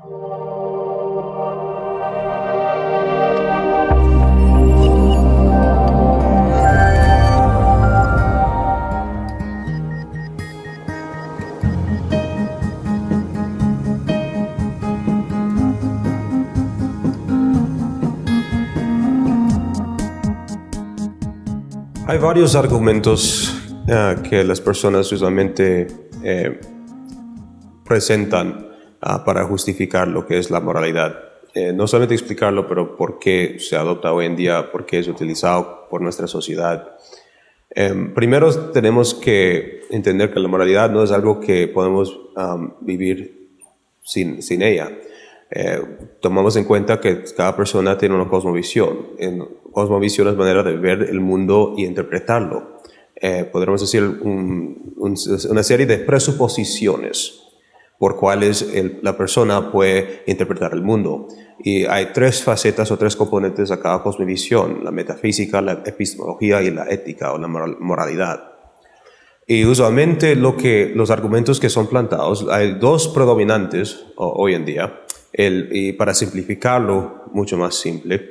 Hay varios argumentos que las personas usualmente presentan para justificar lo que es la moralidad. No solamente explicarlo, pero por qué se adopta hoy en día, por qué es utilizado por nuestra sociedad. Primero tenemos que entender que la moralidad no es algo que podemos vivir sin ella. Tomamos en cuenta que cada persona tiene una cosmovisión. Cosmovisión es manera de ver el mundo y interpretarlo. Podríamos decir una serie de presuposiciones por cuales la persona puede interpretar el mundo. Y hay tres facetas o tres componentes a cada cosmovisión: la metafísica, la epistemología y la ética o la moralidad. Y usualmente los argumentos que son plantados, hay dos predominantes hoy en día. Y para simplificarlo mucho más simple,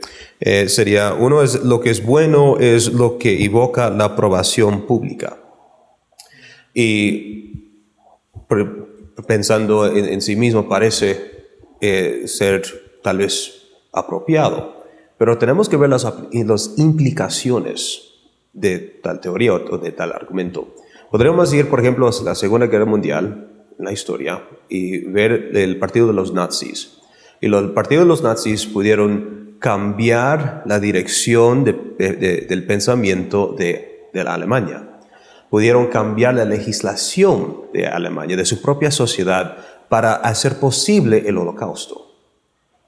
sería: uno es lo que es bueno, es lo que evoca la aprobación pública. Y pensando en sí mismo parece ser tal vez apropiado, pero tenemos que ver las implicaciones de tal teoría o de tal argumento. Podríamos ir, por ejemplo, a la Segunda Guerra Mundial en la historia y ver el partido de los nazis. Y el partido de los nazis pudieron cambiar la dirección del pensamiento de la Alemania. Pudieron cambiar la legislación de Alemania, de su propia sociedad, para hacer posible el Holocausto,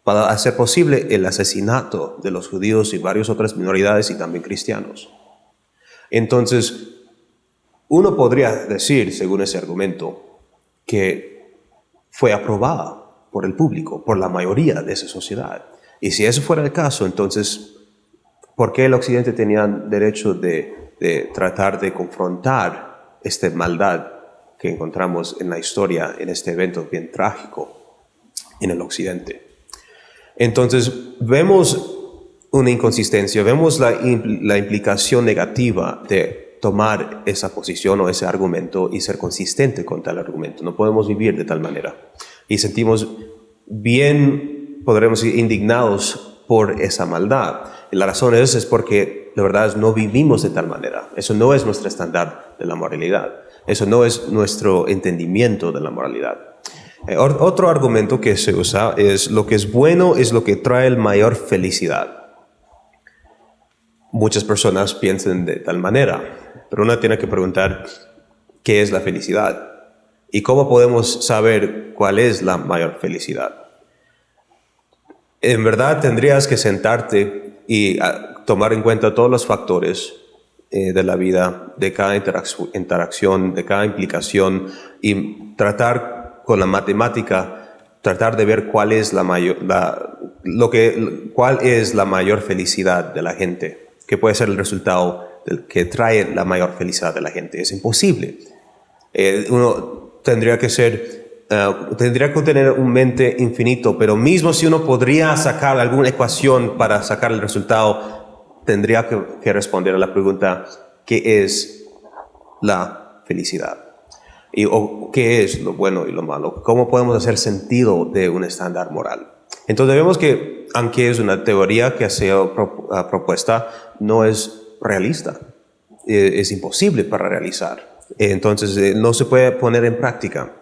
para hacer posible el asesinato de los judíos y varias otras minoridades y también cristianos. Entonces, uno podría decir, según ese argumento, que fue aprobada por el público, por la mayoría de esa sociedad. Y si eso fuera el caso, entonces, ¿por qué el Occidente tenía derecho de tratar de confrontar esta maldad que encontramos en la historia, en este evento bien trágico en el Occidente? Entonces, vemos una inconsistencia, vemos la implicación negativa de tomar esa posición o ese argumento y ser consistente con tal argumento. No podemos vivir de tal manera. Y sentimos bien, podremos decir, indignados por esa maldad. Y la razón es porque, la verdad, no vivimos de tal manera. Eso no es nuestro estándar de la moralidad. Eso no es nuestro entendimiento de la moralidad. Otro argumento que se usa es: lo que es bueno es lo que trae mayor felicidad. Muchas personas piensan de tal manera, pero uno tiene que preguntar: ¿qué es la felicidad? ¿Y cómo podemos saber cuál es la mayor felicidad? En verdad tendrías que sentarte y tomar en cuenta todos los factores de la vida, de cada interacción, de cada implicación, y tratar con la matemática, tratar de ver cuál es cuál es la mayor felicidad de la gente, qué puede ser el resultado que trae la mayor felicidad de la gente. Es imposible. Uno tendría que tener un mente infinito, pero mismo si uno podría sacar alguna ecuación para sacar el resultado, tendría que responder a la pregunta: ¿qué es la felicidad? ¿O qué es lo bueno y lo malo? ¿Cómo podemos hacer sentido de un estándar moral? Entonces vemos que, aunque es una teoría que ha sido propuesta, no es realista. Es imposible para realizar. Entonces no se puede poner en práctica.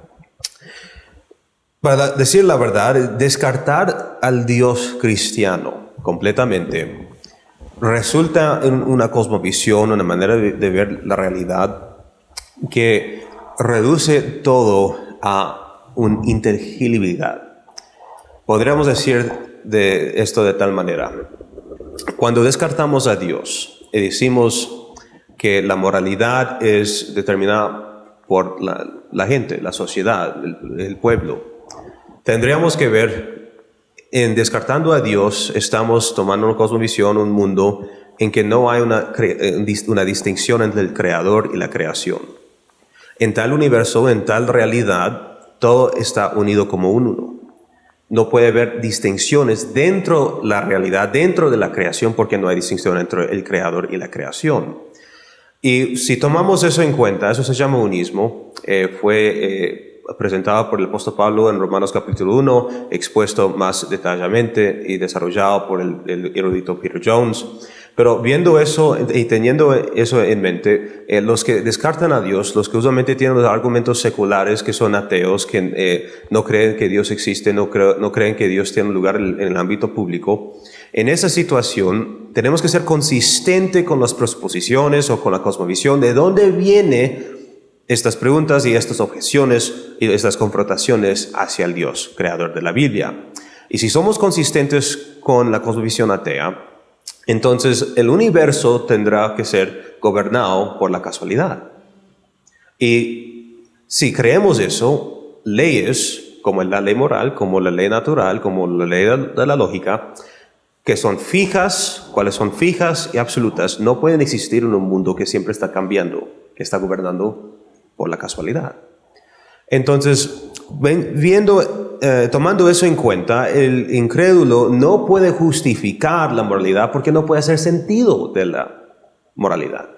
Para decir la verdad, descartar al Dios cristiano completamente resulta en una cosmovisión, una manera de ver la realidad que reduce todo a una inteligibilidad. Podríamos decir de esto de tal manera: cuando descartamos a Dios y decimos que la moralidad es determinada por la gente, la sociedad, el pueblo, tendríamos que ver, en descartando a Dios, estamos tomando una cosmovisión, un mundo en que no hay una distinción entre el creador y la creación. En tal universo, en tal realidad, todo está unido como un uno. No puede haber distinciones dentro de la realidad, dentro de la creación, porque no hay distinción entre el creador y la creación. Y si tomamos eso en cuenta, eso se llama unismo, fue presentado por el apóstol Pablo en Romanos capítulo 1, expuesto más detalladamente y desarrollado por el erudito Peter Jones. Pero viendo eso y teniendo eso en mente, los que descartan a Dios, los que usualmente tienen los argumentos seculares, que son ateos, que no creen que Dios existe, no creen que Dios tiene un lugar en el ámbito público, en esa situación tenemos que ser consistentes con las pressuposiciones o con la cosmovisión de dónde vienen estas preguntas y estas objeciones y estas confrontaciones hacia el Dios, creador de la Biblia. Y si somos consistentes con la cosmovisión atea, entonces el universo tendrá que ser gobernado por la casualidad. Y si creemos eso, leyes como la ley moral, como la ley natural, como la ley de la lógica, que son fijas, cuáles son fijas y absolutas, no pueden existir en un mundo que siempre está cambiando, que está gobernando por la casualidad. Entonces, tomando eso en cuenta, el incrédulo no puede justificar la moralidad porque no puede hacer sentido de la moralidad.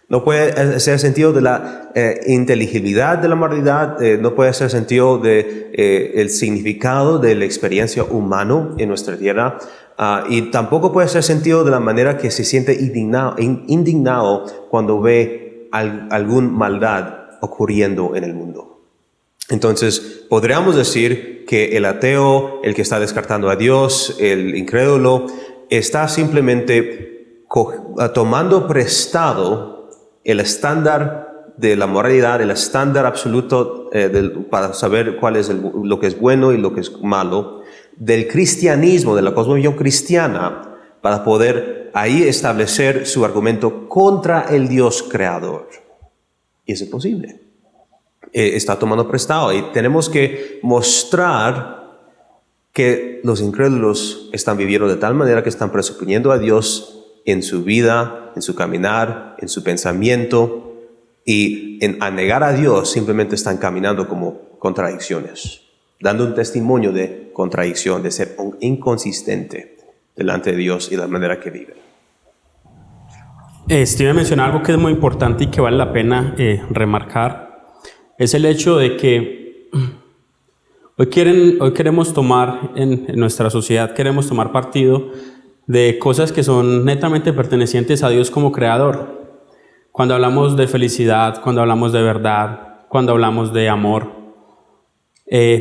No puede hacer sentido de la inteligibilidad de la moralidad, no puede hacer sentido de el significado de la experiencia humana en nuestra tierra, y tampoco puede hacer sentido de la manera que se siente indignado cuando ve alguna maldad ocurriendo en el mundo. Entonces, podríamos decir que el ateo, el que está descartando a Dios, el incrédulo, está simplemente tomando prestado el estándar de la moralidad, el estándar absoluto para saber cuál es lo que es bueno y lo que es malo, del cristianismo, de la cosmovisión cristiana, para poder ahí establecer su argumento contra el Dios creador. Y eso es posible. Está tomando prestado y tenemos que mostrar que los incrédulos están viviendo de tal manera que están presuponiendo a Dios en su vida, en su caminar, en su pensamiento, y a negar a Dios simplemente están caminando como contradicciones, dando un testimonio de contradicción, de ser inconsistente delante de Dios y de la manera que viven. Steven mencionó algo que es muy importante y que vale la pena remarcar. Es el hecho de que hoy queremos tomar en nuestra sociedad, queremos tomar partido de cosas que son netamente pertenecientes a Dios como creador. Cuando hablamos de felicidad, cuando hablamos de verdad, cuando hablamos de amor,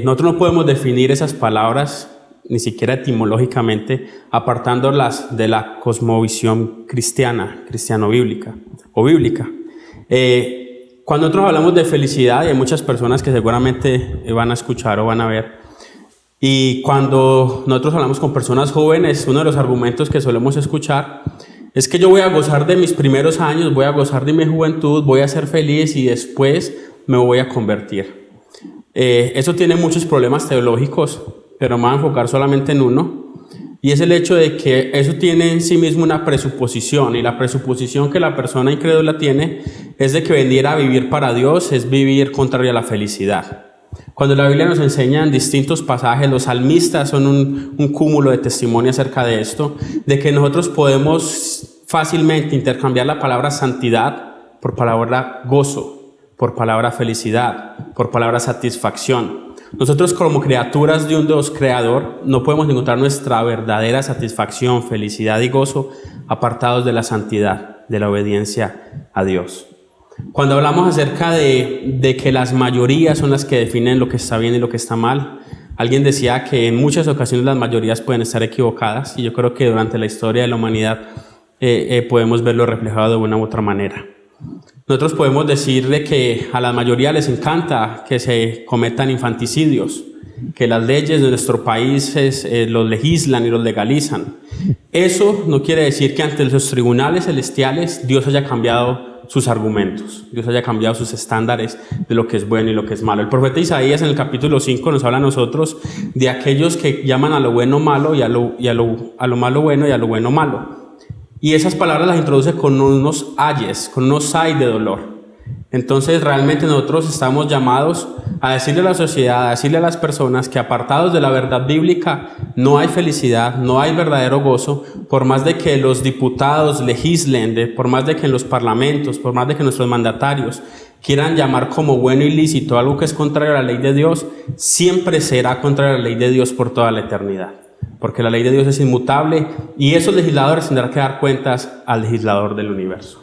nosotros no podemos definir esas palabras, ni siquiera etimológicamente, apartándolas de la cosmovisión cristiana, cristiano-bíblica o bíblica. Cuando nosotros hablamos de felicidad, y hay muchas personas que seguramente van a escuchar o van a ver, y cuando nosotros hablamos con personas jóvenes, uno de los argumentos que solemos escuchar es que yo voy a gozar de mis primeros años, voy a gozar de mi juventud, voy a ser feliz y después me voy a convertir. Eso tiene muchos problemas teológicos, pero me voy a enfocar solamente en uno. Y es el hecho de que eso tiene en sí mismo una presuposición, y la presuposición que la persona incrédula tiene es de que venir a vivir para Dios es vivir contrario a la felicidad. Cuando la Biblia nos enseña en distintos pasajes, los salmistas son un cúmulo de testimonio acerca de esto, de que nosotros podemos fácilmente intercambiar la palabra santidad por palabra gozo, por palabra felicidad, por palabra satisfacción. Nosotros como criaturas de un Dios creador no podemos encontrar nuestra verdadera satisfacción, felicidad y gozo apartados de la santidad, de la obediencia a Dios. Cuando hablamos acerca de que las mayorías son las que definen lo que está bien y lo que está mal, alguien decía que en muchas ocasiones las mayorías pueden estar equivocadas, y yo creo que durante la historia de la humanidad podemos verlo reflejado de una u otra manera. Nosotros podemos decirle que a la mayoría les encanta que se cometan infanticidios, que las leyes de nuestro país los legislan y los legalizan. Eso no quiere decir que ante los tribunales celestiales Dios haya cambiado sus argumentos, Dios haya cambiado sus estándares de lo que es bueno y lo que es malo. El profeta Isaías en el capítulo 5 nos habla a nosotros de aquellos que llaman a lo bueno malo y a lo malo bueno y a lo bueno malo. Y esas palabras las introduce con unos ayes, con unos ay de dolor. Entonces realmente nosotros estamos llamados a decirle a la sociedad, a decirle a las personas que apartados de la verdad bíblica no hay felicidad, no hay verdadero gozo, por más de que los diputados legislen, por más de que en los parlamentos, por más de que nuestros mandatarios quieran llamar como bueno y lícito algo que es contrario a la ley de Dios, siempre será contrario a la ley de Dios por toda la eternidad. Porque la ley de Dios es inmutable y esos legisladores tendrán que dar cuentas al legislador del universo.